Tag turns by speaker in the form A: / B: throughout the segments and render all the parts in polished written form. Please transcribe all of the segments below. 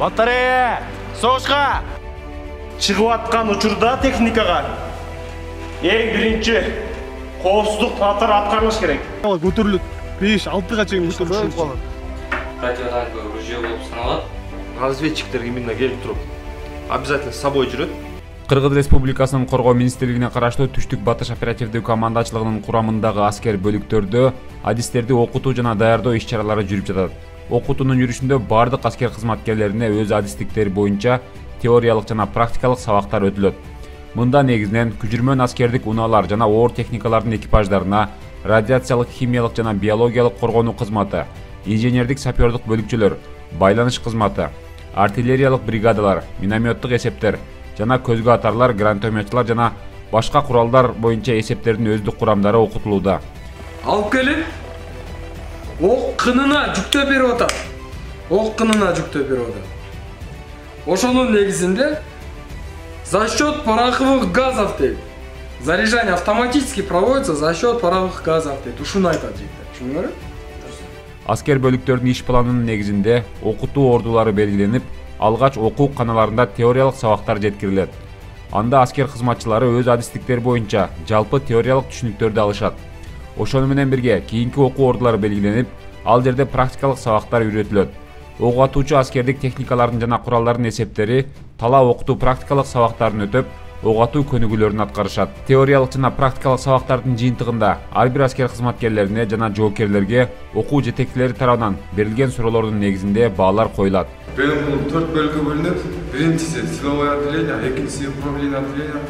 A: Батарея! Соғышқа!
B: Чыгып аткан учурда техникага эң биринчи коопсуздук талаптары аткарылыш керек.
C: Көтөрүлөт 5-6га чейин көтөрүлүш болот.
D: Радиотанковый ружье болуп саналат.
B: Разведчиктер именно келип туруп, обязательно с собой жүрөт.
E: Кыргыз Республикасынын Коргоо министрлигине караштуу Түштүк Батыш оперативдүү командачылыгынын курамындагы аскер бөлүктөрдө адистерди окутуу жана даярдоо иш-чаралары жүрүп жатат. Окутуунун жүрүшүндө бардык аскер кызматкерлерине өз адистиктери боюнча теориялык жана практикалык сабактар өтүлөт. Мында негизинен күжүрмөн аскердик унаалар жана оор техникалардын экипаждарына радиациялык, химиялык жана биологиялык коргонуу кызматы, инженердик сапердик бөлүкчөлөр, байланыш кызматы, артиллериялык бригадалар, минометтик эсептер жана көзгө атарлар, гранатометчилар жана башка куралдар боюнча эсептердин өздүк курамдары окутулууда.
F: Алып келип, ок кынына жүктөп берип атат. Ок кынына жүктөп берип атат. Ошонун негизинде за счет пороховых газов дейт. Заряжание автоматически проводится за счет пороховых газов дейт. Ушуну айтат жигиттер. Түшүндүңөрбү?
E: Аскер бөлүктөрдүн иш планынын негизинде окутуу ордулары белгиленип, алгач окуу каналарында теориялык сабактар жеткирилет. Анда аскер кызматчылары өз адистиктери боюнча жалпы теориялык түшүнүктөрдү алышат. Ошону менен бирге кийинки окуу ордулары белгиленип, ал жерде практикалык сабактар үйрөтүлөт. Ок атуучу аскердик техникалардын жана куралдардын эсептери тала окутуу практикалык сабактарын өтөп, ок атуу көнүгүүлөрүн аткарышат. Теориялык жана практикалык сабактардын жыйынтыгында ар бир аскер кызматкерлерине жана жоокерлерге окуу жетекчилери тарабынан берилген суроолордун негизинде баалар коюлат.
G: Бул 4 бөлүккө бөлүнөт. Биринчиси силовое отделение, экинчиси управление отделение,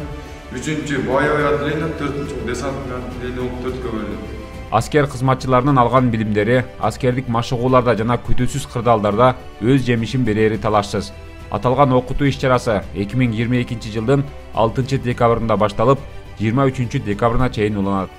G: үчүнчү боевое отделение, төртүнчү десантный отделение болуп 4кө бөлүнөт.
E: Аскер кызматчыларынын алган билимдери аскердик машыгууларда жана күтүүсүз кырдаалдарда өз жемишин берери талашсыз. Аталган окутуу иш-чарасы 2022 жылдын 6 декабрында башталып, 23 декабрына чейин уланат.